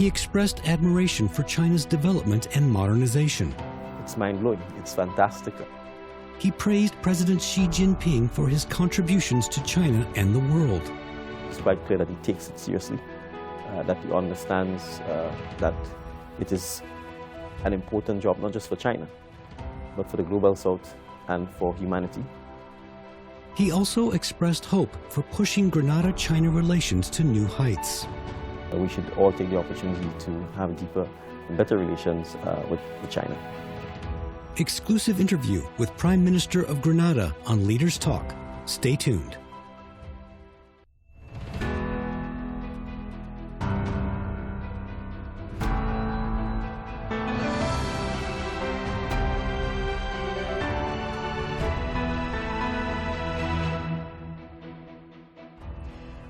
He expressed admiration for China's development and modernization. It's mind-blowing. It's fantastic. He praised President Xi Jinping for his contributions to China and the world. It's quite clear that he takes it seriously, that he understands that it is an important job, not just for China, but for the global South and for humanity. He also expressed hope for pushing Grenada-China relations to new heights. We should all take the opportunity to have deeper and better relations with China. Exclusive interview with Prime Minister of Grenada on Leaders Talk. Stay tuned.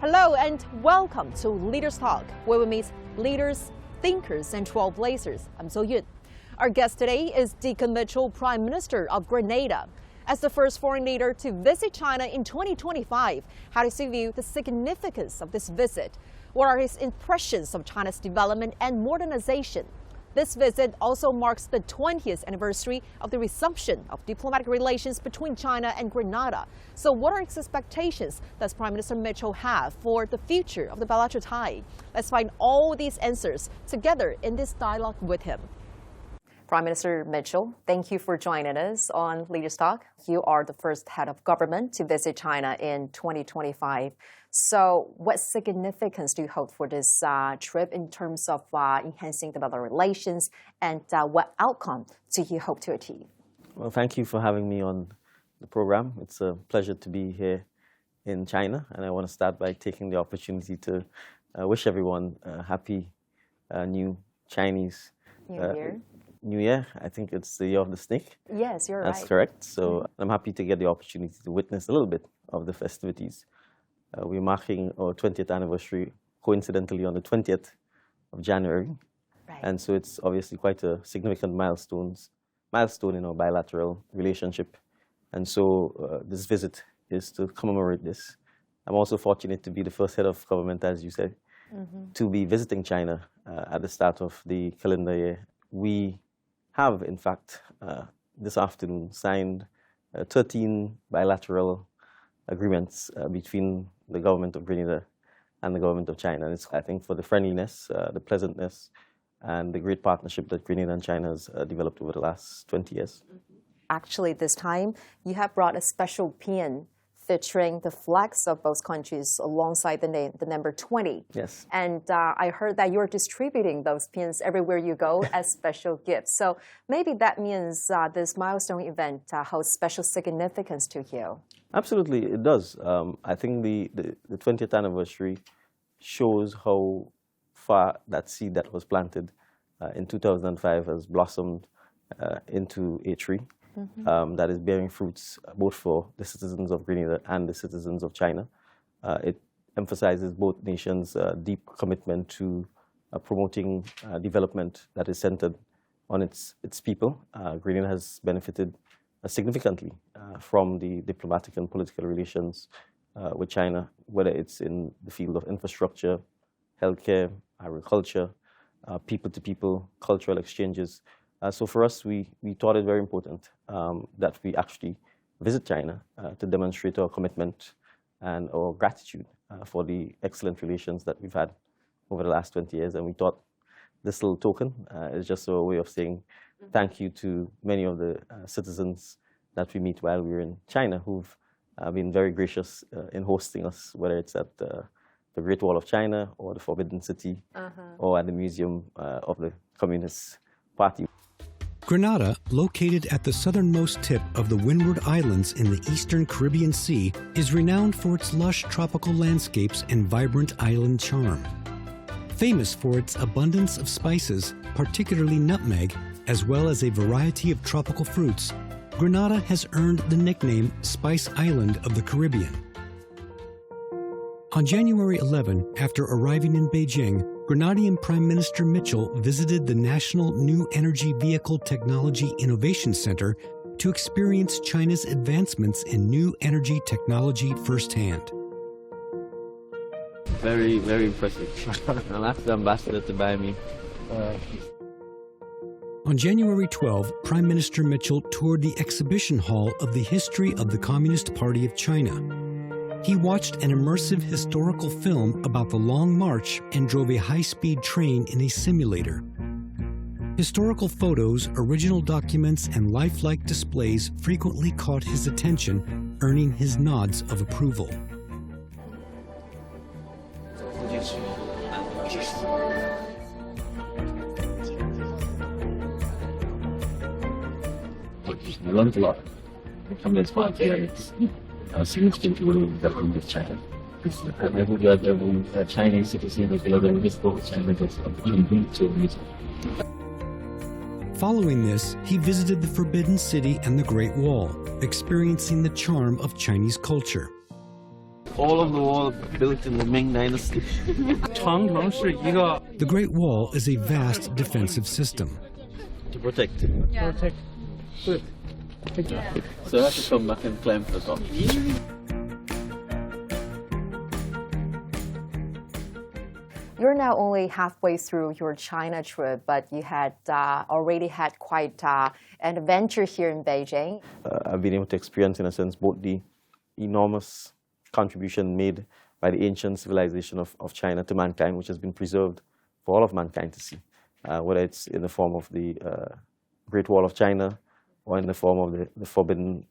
Hello and welcome to Leaders Talk, where we meet leaders, thinkers, and trailblazers. I'm So Yun. Our guest today is Dickon Mitchell, Prime Minister of Grenada. As the first foreign leader to visit China in 2025, how does he view the significance of this visit? What are his impressions of China's development and modernization? This visit also marks the 20th anniversary of the resumption of diplomatic relations between China and Grenada. So what are his expectations does Prime Minister Mitchell have for the future of the bilateral tie? Let's find all these answers together in this dialogue with him. Prime Minister Mitchell, thank you for joining us on Leaders Talk. You are the first head of government to visit China in 2025. So what significance do you hold for this trip in terms of enhancing the bilateral relations, and what outcome do you hope to achieve? Well, thank you for having me on the program. It's a pleasure to be here in China, and I want to start by taking the opportunity to wish everyone a happy new Chinese New Year. I think it's the year of the snake. Yes, you're right. That's correct. So I'm happy to get the opportunity to witness a little bit of the festivities. We're marking our 20th anniversary, coincidentally, on the 20th of January. Right. And so it's obviously quite a significant milestone in our bilateral relationship. And so this visit is to commemorate this. I'm also fortunate to be the first head of government, as you said, to be visiting China at the start of the calendar year. We have, in fact, this afternoon signed 13 bilateral agreements between the government of Grenada and the government of China. And it's, I think, for the friendliness, the pleasantness, and the great partnership that Grenada and China has developed over the last 20 years. Actually, this time, you have brought a special pin featuring the flags of both countries alongside the number 20. Yes. And I heard that you're distributing those pins everywhere you go as special gifts. So maybe that means this milestone event holds special significance to you. Absolutely, it does. I think the 20th anniversary shows how far that seed that was planted in 2005 has blossomed into a tree. That is bearing fruits both for the citizens of Grenada and the citizens of China. It emphasizes both nations' deep commitment to promoting development that is centered on its people. Grenada has benefited significantly from the diplomatic and political relations with China, whether it's in the field of infrastructure, healthcare, agriculture, people-to-people cultural exchanges. So for us, we thought it very important that we actually visit China to demonstrate our commitment and our gratitude for the excellent relations that we've had over the last 20 years. And we thought this little token is just a way of saying thank you to many of the citizens that we meet while we're in China, who've been very gracious in hosting us, whether it's at the Great Wall of China or the Forbidden City or at the Museum of the Communist Party. Grenada, located at the southernmost tip of the Windward Islands in the eastern Caribbean Sea, is renowned for its lush tropical landscapes and vibrant island charm. Famous for its abundance of spices, particularly nutmeg, as well as a variety of tropical fruits, Grenada has earned the nickname Spice Island of the Caribbean. On January 11, after arriving in Beijing, Grenadian Prime Minister Mitchell visited the National New Energy Vehicle Technology Innovation Center to experience China's advancements in new energy technology firsthand. very, very impressive. I'll ask the ambassador to buy me. On January 12, Prime Minister Mitchell toured the exhibition hall of the history of the Communist Party of China. He watched an immersive historical film about the Long March and drove a high-speed train in a simulator. Historical photos, original documents, and lifelike displays frequently caught his attention, earning his nods of approval. I learned a lot. The Communist Party is a significant role in the development of China. And I hope that every Chinese citizen will be able to visit China gets the opportunity to visit. Following this, he visited the Forbidden City and the Great Wall, experiencing the charm of Chinese culture. All of the walls built in the Ming Dynasty. The Great Wall is a vast defensive system. To protect. Yeah. Protect. Good. So I have to come back and climb to the top. You're now only halfway through your China trip, but you had already had quite an adventure here in Beijing. I've been able to experience, in a sense, both the enormous contribution made by the ancient civilization of China to mankind, which has been preserved for all of mankind to see, whether it's in the form of the Great Wall of China or in the form of the Forbidden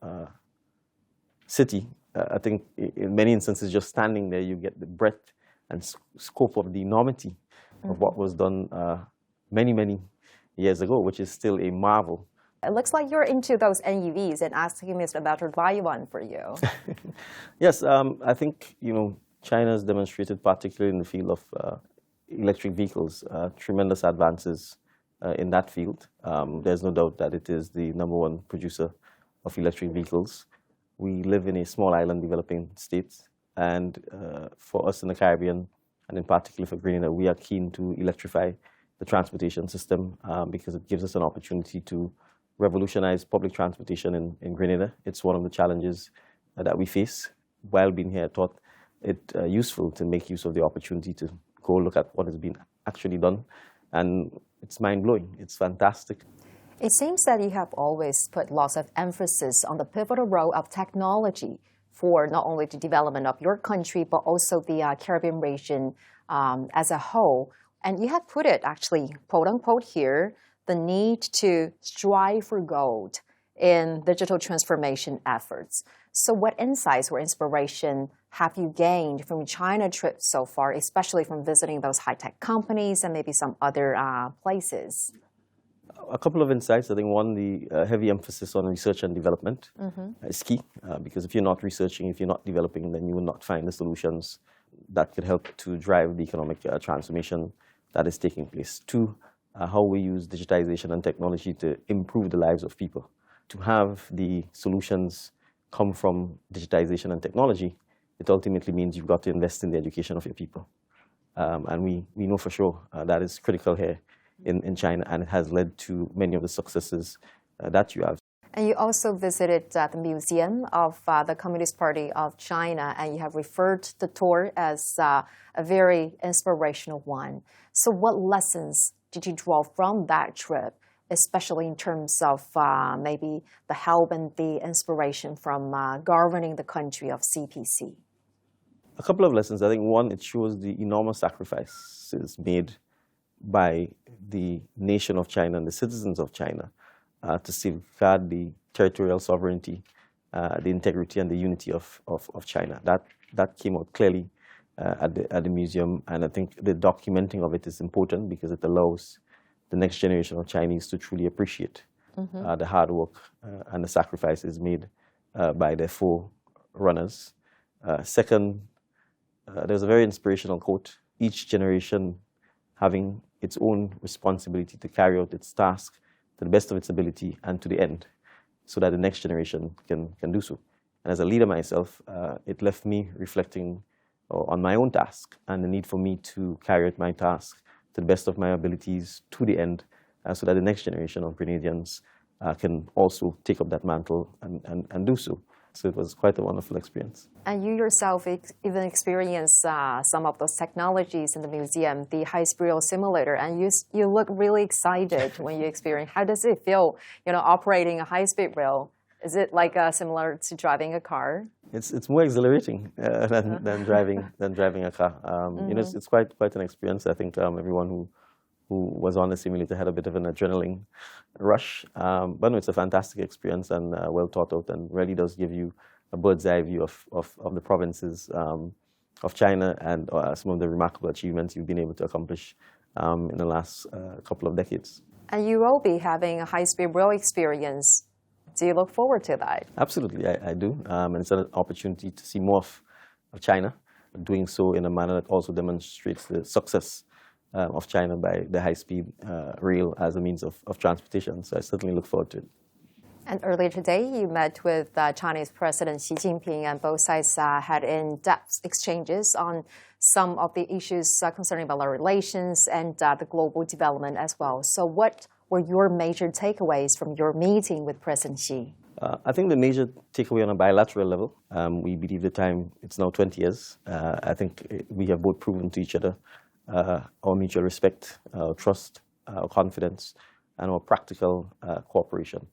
City. I think in many instances, just standing there, you get the breadth and scope of the enormity of what was done many, many years ago, which is still a marvel. It looks like you're into those NEVs and asking Mr. about to buy one for you. Yes, I think, China has demonstrated, particularly in the field of electric vehicles, tremendous advances in that field. There's no doubt that it is the #1 producer of electric vehicles. We live in a small island developing state, and for us in the Caribbean, and in particular for Grenada, we are keen to electrify the transportation system because it gives us an opportunity to revolutionize public transportation in Grenada. It's one of the challenges that we face. While being here, I thought it useful to make use of the opportunity to go look at what has been actually done. And it's mind-blowing. It's fantastic. It seems that you have always put lots of emphasis on the pivotal role of technology for not only the development of your country, but also the Caribbean region as a whole. And you have put it actually, quote unquote here, the need to strive for gold in digital transformation efforts. So what insights or inspiration have you gained from China trips so far, especially from visiting those high-tech companies and maybe some other places? A couple of insights. I think one, the heavy emphasis on research and development is key because if you're not researching, if you're not developing, then you will not find the solutions that could help to drive the economic transformation that is taking place. Two, how we use digitization and technology to improve the lives of people. To have the solutions come from digitization and technology, it ultimately means you've got to invest in the education of your people. And we know for sure that is critical here in China, and it has led to many of the successes that you have. And you also visited the Museum of the Communist Party of China, and you have referred to the tour as a very inspirational one. So what lessons did you draw from that trip, especially in terms of maybe the help and the inspiration from governing the country of CPC? A couple of lessons. I think one, it shows the enormous sacrifices made by the nation of China and the citizens of China to safeguard the territorial sovereignty, the integrity and the unity of China. That came out clearly at the museum, and I think the documenting of it is important because it allows the next generation of Chinese to truly appreciate the hard work and the sacrifices made by their forerunners. Second, there's a very inspirational quote: each generation having its own responsibility to carry out its task to the best of its ability and to the end, so that the next generation can do so. And as a leader myself, it left me reflecting on my own task and the need for me to carry out my task to the best of my abilities to the end, so that the next generation of Grenadians can also take up that mantle and do so. So it was quite a wonderful experience. And you yourself even experienced some of those technologies in the museum, the high-speed rail simulator, and you look really excited when you experience. How does it feel, operating a high-speed rail? Is it like similar to driving a car? It's more exhilarating than driving a car. It's quite an experience. I think everyone who was on the simulator had a bit of an adrenaline rush. But no, it's a fantastic experience and well thought out, and really does give you a bird's eye view of the provinces of China and some of the remarkable achievements you've been able to accomplish in the last couple of decades. And you will be having a high-speed rail experience. Do you look forward to that? Absolutely, I do. And it's an opportunity to see more of China, doing so in a manner that also demonstrates the success of China by the high-speed rail as a means of transportation. So I certainly look forward to it. And earlier today, you met with Chinese President Xi Jinping, and both sides had in-depth exchanges on some of the issues concerning bilateral relations and the global development as well. So what were your major takeaways from your meeting with President Xi? I think the major takeaway on a bilateral level, we believe it's now 20 years. I think we have both proven to each other our mutual respect, our trust, our confidence, and our practical cooperation.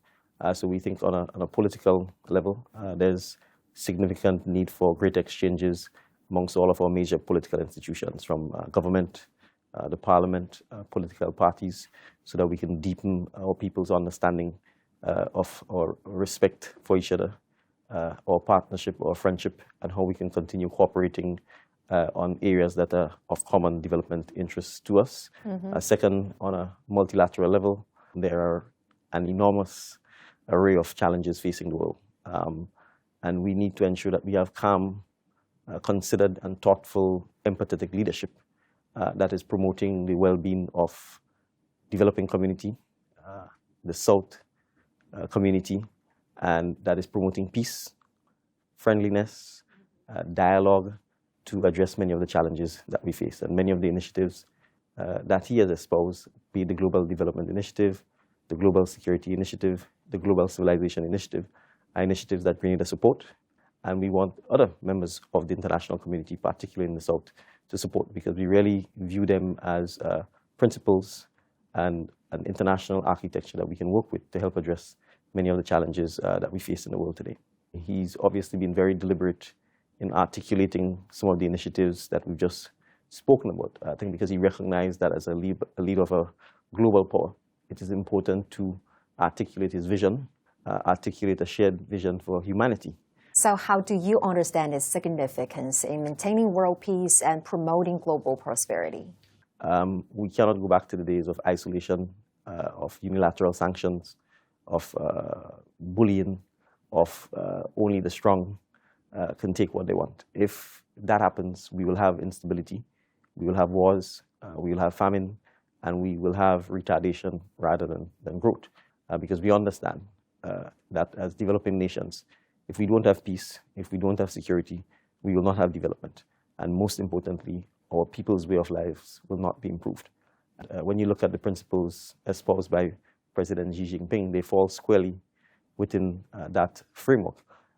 So we think on a political level, there's significant need for greater exchanges amongst all of our major political institutions, from government, the parliament, political parties, so that we can deepen our people's understanding of our respect for each other, our partnership, our friendship, and how we can continue cooperating on areas that are of common development interest to us. Second, on a multilateral level, there are an enormous array of challenges facing the world. And we need to ensure that we have calm, considered and thoughtful, empathetic leadership that is promoting the well-being of developing community, the South community, and that is promoting peace, friendliness, dialogue, to address many of the challenges that we face. And many of the initiatives that he has espoused, be it the Global Development Initiative, the Global Security Initiative, the Global Civilization Initiative, are initiatives that Grenada support. And we want other members of the international community, particularly in the South, to support, because we really view them as principles and an international architecture that we can work with to help address many of the challenges that we face in the world today. He's obviously been very deliberate in articulating some of the initiatives that we've just spoken about. I think because he recognized that as a leader of a global power, it is important to articulate his vision, articulate a shared vision for humanity. So how do you understand its significance in maintaining world peace and promoting global prosperity? We cannot go back to the days of isolation, of unilateral sanctions, of bullying, of only the strong can take what they want. If that happens, we will have instability, we will have wars, we will have famine, and we will have retardation rather than growth. Because we understand that as developing nations, if we don't have peace, if we don't have security, we will not have development. And most importantly, our people's way of lives will not be improved. When you look at the principles espoused by President Xi Jinping, they fall squarely within that framework.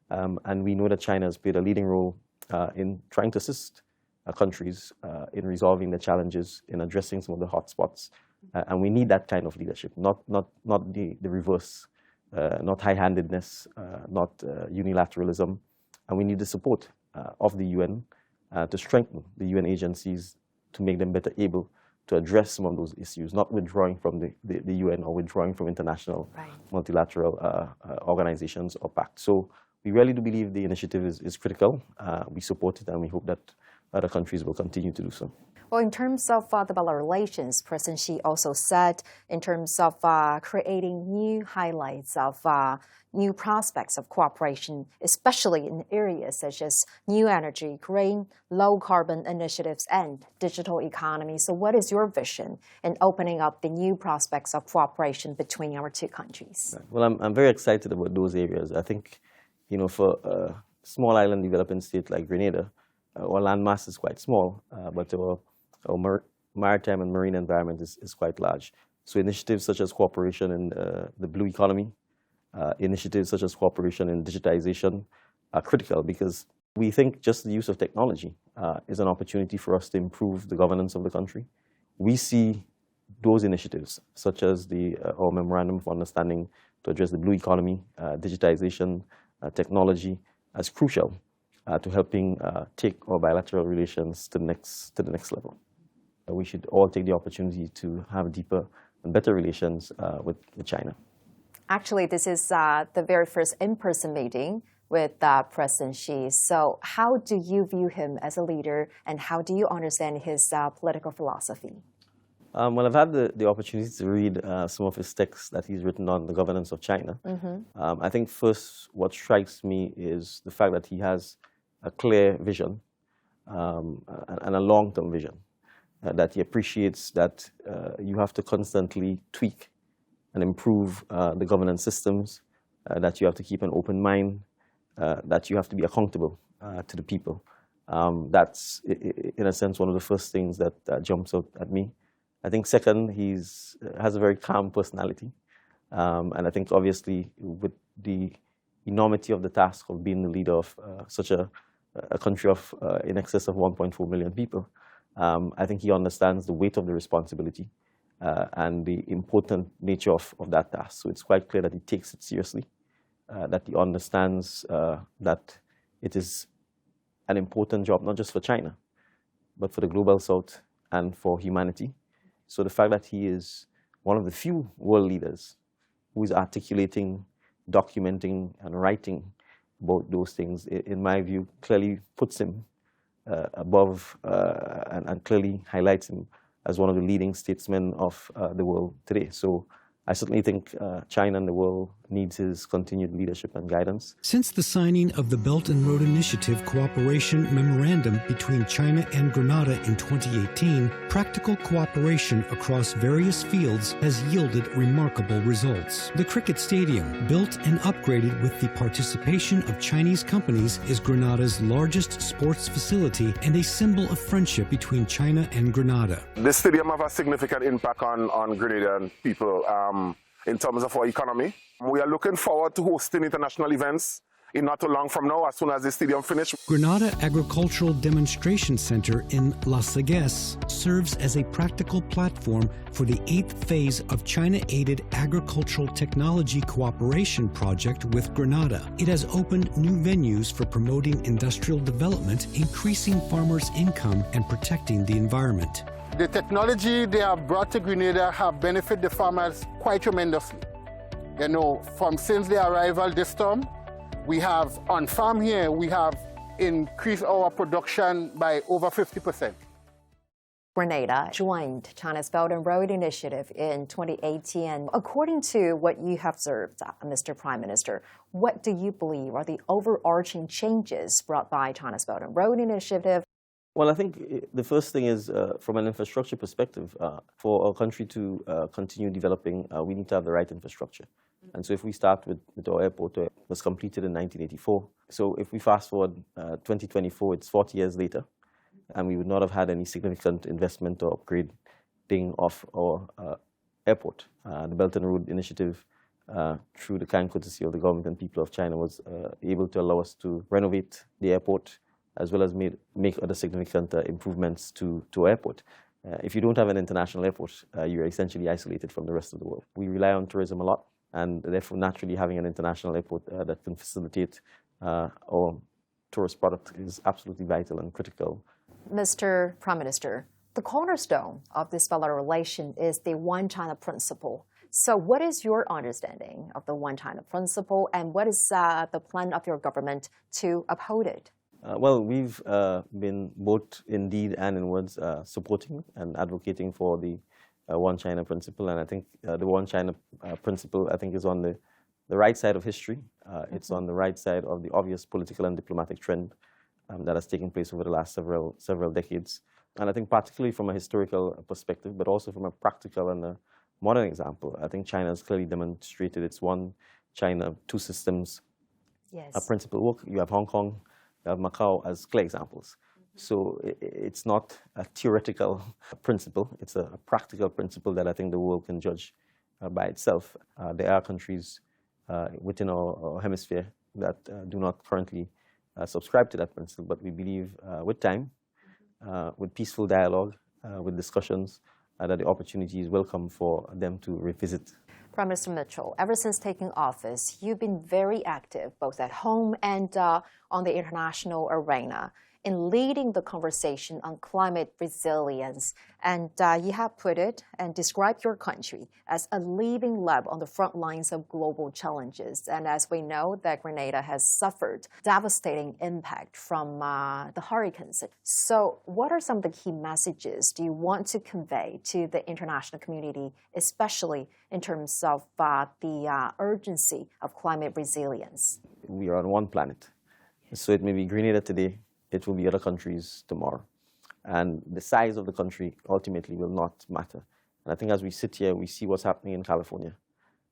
And we know that China has played a leading role in trying to assist countries in resolving the challenges, in addressing some of the hotspots. And we need that kind of leadership, not the reverse, not high-handedness, not unilateralism. And we need the support of the UN to strengthen the UN agencies to make them better able to address some of those issues, not withdrawing from the UN or withdrawing from international multilateral organizations or pacts. So we really do believe the initiative is critical. We support it, and we hope that other countries will continue to do so. Well, in terms of the bilateral relations, President Xi also said in terms of creating new highlights of new prospects of cooperation, especially in areas such as new energy, green, low-carbon initiatives, and digital economy. So what is your vision in opening up the new prospects of cooperation between our two countries? Well, I'm very excited about those areas. I think, for a small island developing state like Grenada, our landmass is quite small, but our maritime and marine environment is quite large. So initiatives such as cooperation in the blue economy, initiatives such as cooperation in digitization, are critical, because we think just the use of technology is an opportunity for us to improve the governance of the country. We see those initiatives, such as our Memorandum of Understanding to address the blue economy, digitization, technology, as crucial to helping take our bilateral relations to the next level. We should all take the opportunity to have deeper and better relations with China. Actually, this is the very first in-person meeting with President Xi. So how do you view him as a leader, and how do you understand his political philosophy? Well, I've had the opportunity to read some of his texts that he's written on the governance of China. I think first what strikes me is the fact that he has a clear vision and a long-term vision, that he appreciates that you have to constantly tweak and improve the governance systems, that you have to keep an open mind, that you have to be accountable to the people. That's, in a sense, one of the first things that jumps out at me. I think second, he has a very calm personality. And I think obviously with the enormity of the task of being the leader of such a country of in excess of 1.4 million people, I think he understands the weight of the responsibility and the important nature of that task. So it's quite clear that he takes it seriously, that he understands that it is an important job, not just for China, but for the global South and for humanity. So the fact that he is one of the few world leaders who is articulating, documenting, and writing about those things, in my view, clearly puts him above and clearly highlights him as one of the leading statesmen of the world today. So I certainly think China and the world needs his continued leadership and guidance. Since the signing of the Belt and Road Initiative Cooperation Memorandum between China and Grenada in 2018, practical cooperation across various fields has yielded remarkable results. The cricket stadium, built and upgraded with the participation of Chinese companies, is Grenada's largest sports facility and a symbol of friendship between China and Grenada. This stadium has a significant impact on Grenadian people in terms of our economy. We are looking forward to hosting international events in not too long from now, as soon as the stadium finishes. Grenada Agricultural Demonstration Center in La Sagesse serves as a practical platform for the 8th phase of China-aided agricultural technology cooperation project with Grenada. It has opened new venues for promoting industrial development, increasing farmers' income, and protecting the environment. The technology they have brought to Grenada have benefited the farmers quite tremendously. You know, since their arrival this term, we have, on farm here, we have increased our production by over 50%. Grenada joined China's Belt and Road Initiative in 2018. According to what you have observed, Mr. Prime Minister, what do you believe are the overarching changes brought by China's Belt and Road Initiative? Well, I think the first thing is, from an infrastructure perspective, for our country to continue developing, we need to have the right infrastructure. And so if we start with our airport, it was completed in 1984. So if we fast forward 2024, it's 40 years later, and we would not have had any significant investment or upgrading of our airport. The Belt and Road Initiative, through the kind courtesy of the government and people of China, was able to allow us to renovate the airport, as well as make other significant improvements to our airport. If you don't have an international airport, you're essentially isolated from the rest of the world. We rely on tourism a lot, and therefore naturally having an international airport that can facilitate our tourist product is absolutely vital and critical. Mr. Prime Minister, the cornerstone of this bilateral relation is the One China principle. So what is your understanding of the One China principle, and what is the plan of your government to uphold it? Well, we've been both in deed and in words supporting and advocating for the One China principle, and I think the One China principle, I think, is on the right side of history. It's on the right side of the obvious political and diplomatic trend that has taken place over the last several decades. And I think particularly from a historical perspective, but also from a practical and a modern example, I think China has clearly demonstrated its One China, Two Systems principle work. You have Hong Kong, you have Macau as clear examples. So it's not a theoretical principle, it's a practical principle that I think the world can judge by itself. There are countries within our hemisphere that do not currently subscribe to that principle, but we believe with time, with peaceful dialogue, with discussions, that the opportunity is welcome for them to revisit. Prime Minister Mitchell, ever since taking office, you've been very active both at home and on the international arena in leading the conversation on climate resilience. And you have put it and described your country as a living lab on the front lines of global challenges. And as we know, that Grenada has suffered devastating impact from the hurricanes. So what are some of the key messages do you want to convey to the international community, especially in terms of the urgency of climate resilience? We are on one planet. So it may be Grenada today, it will be other countries tomorrow. And the size of the country ultimately will not matter. And I think as we sit here, we see what's happening in California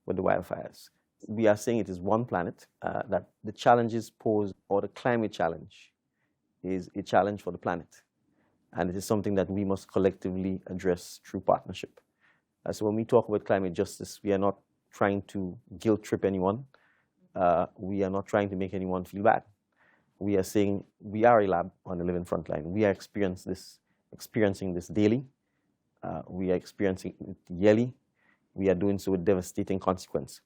with the wildfires. We are saying it is one planet, that the challenges posed, or the climate challenge, is a challenge for the planet. And it is something that we must collectively address through partnership. So when we talk about climate justice, we are not trying to guilt trip anyone. We are not trying to make anyone feel bad. We are saying we are a lab on the living front line. We are experiencing this daily. We are experiencing it yearly. We are doing so with devastating consequence.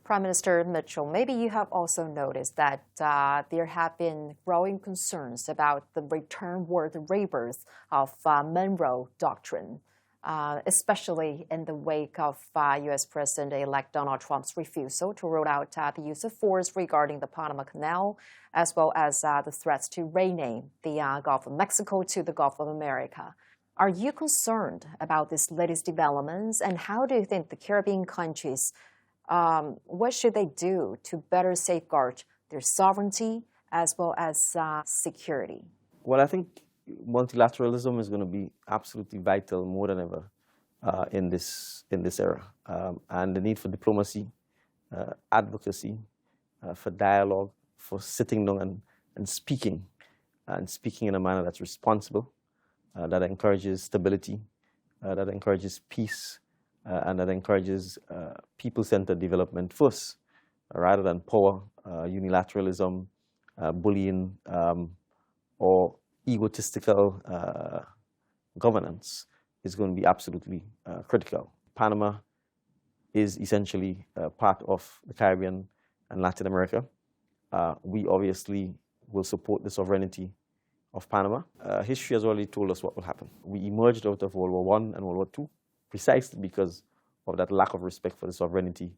Prime Minister Mitchell, maybe you have also noticed that there have been growing concerns about the return or the rebirth of Monroe Doctrine, especially in the wake of U.S. President-elect Donald Trump's refusal to rule out the use of force regarding the Panama Canal, as well as the threats to rename the Gulf of Mexico to the Gulf of America. Are you concerned about these latest developments, and how do you think the Caribbean countries, what should they do to better safeguard their sovereignty as well as security? Well, I think multilateralism is going to be absolutely vital more than ever in this era. And the need for diplomacy, advocacy, for dialogue, for sitting down and speaking in a manner that's responsible, that encourages stability, that encourages peace, and that encourages people-centered development first, rather than power, unilateralism, bullying, or egotistical governance is going to be absolutely critical. Panama is essentially part of the Caribbean and Latin America. We obviously will support the sovereignty of Panama. History has already told us what will happen. We emerged out of World War I and World War II precisely because of that lack of respect for the sovereignty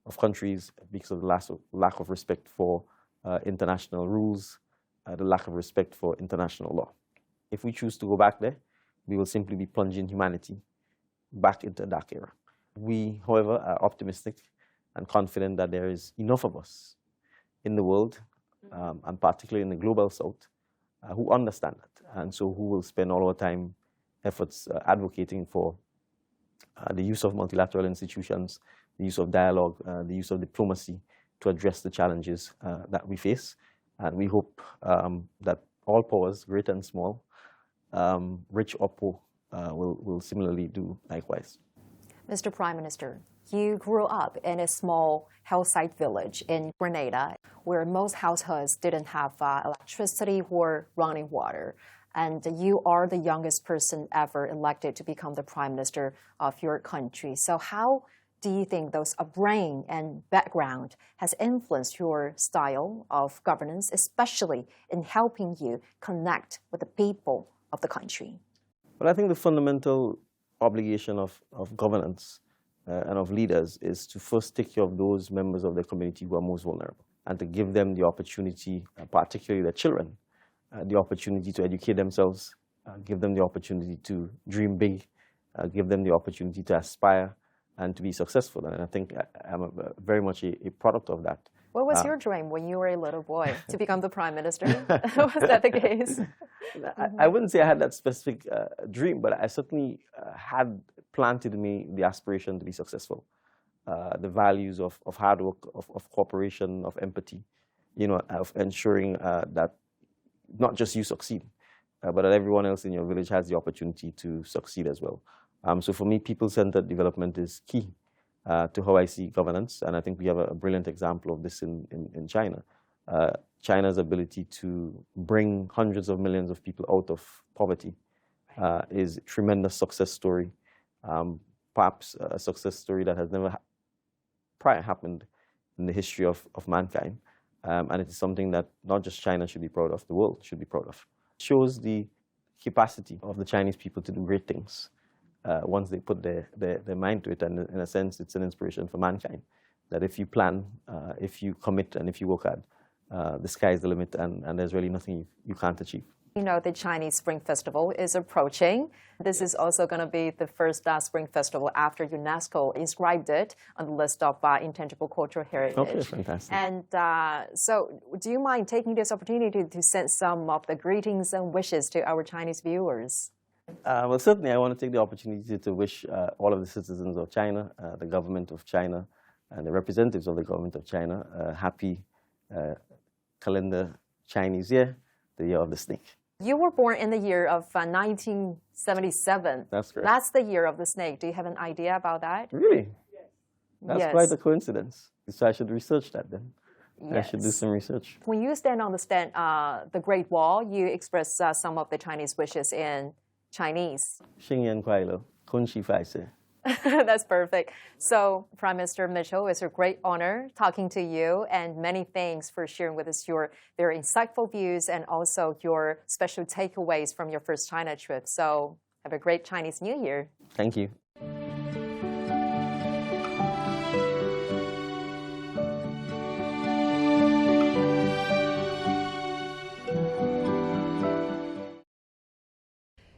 of countries, because of the lack of respect for international rules, the lack of respect for international law. If we choose to go back there, we will simply be plunging humanity back into a dark era. We, however, are optimistic and confident that there is enough of us in the world, and particularly in the global south, who understand that, and so who will spend all our time, efforts advocating for the use of multilateral institutions, the use of dialogue, the use of diplomacy to address the challenges that we face. And we hope that all powers, great and small, rich or poor, will similarly do likewise. Mr. Prime Minister, you grew up in a small hillside village in Grenada where most households didn't have electricity or running water. And you are the youngest person ever elected to become the Prime Minister of your country. So how do you think those upbringing and background has influenced your style of governance, especially in helping you connect with the people of the country? Well, I think the fundamental obligation of governance and of leaders is to first take care of those members of the community who are most vulnerable, and to give them the opportunity, particularly their children, the opportunity to educate themselves, give them the opportunity to dream big, give them the opportunity to aspire and to be successful. And I think I'm very much a product of that. What was your dream when you were a little boy to become the Prime Minister? Was that the case? I wouldn't say I had that specific dream, but I certainly had planted in me the aspiration to be successful. The values of hard work, of cooperation, of empathy, of ensuring that not just you succeed, but that everyone else in your village has the opportunity to succeed as well. So for me, people-centered development is key to how I see governance, and I think we have a brilliant example of this in China, China's ability to bring hundreds of millions of people out of poverty is a tremendous success story, perhaps a success story that has never prior happened in the history of mankind. And it is something that not just China should be proud of, the world should be proud of. It shows the capacity of the Chinese people to do great things once they put their mind to it. And in a sense, it's an inspiration for mankind, that if you plan, if you commit, and if you work hard, the sky is the limit, and there's really nothing you can't achieve. You know, the Chinese Spring Festival is approaching. This is also going to be the first Spring Festival after UNESCO inscribed it on the list of intangible cultural heritage. Okay, fantastic. And so do you mind taking this opportunity to send some of the greetings and wishes to our Chinese viewers? Well, certainly I want to take the opportunity to wish all of the citizens of China, the government of China, and the representatives of the government of China a happy calendar Chinese year, the year of the snake. You were born in the year of 1977. That's correct. That's the year of the snake. Do you have an idea about that? Really? That's Yes. quite a coincidence. So I should research that then. I should do Yes. some research. When you stand on the Great Wall, you express some of the Chinese wishes in Chinese. 新年快乐，恭喜发财。 That's perfect. So, Prime Minister Mitchell, it's a great honor talking to you, and many thanks for sharing with us your very insightful views and also your special takeaways from your first China trip. So, have a great Chinese New Year. Thank you.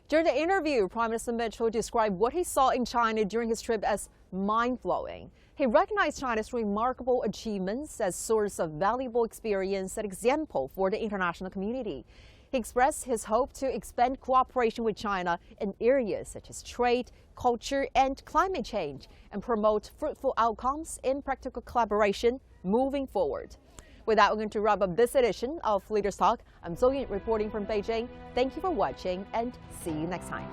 During the interview, Prime Minister Mitchell described what he saw in China during his trip as mind-blowing. He recognized China's remarkable achievements as source of valuable experience and example for the international community. He expressed his hope to expand cooperation with China in areas such as trade, culture, and climate change, and promote fruitful outcomes in practical collaboration moving forward. With that, we're going to wrap up this edition of Leaders Talk. I'm Zoe reporting from Beijing. Thank you for watching, and see you next time.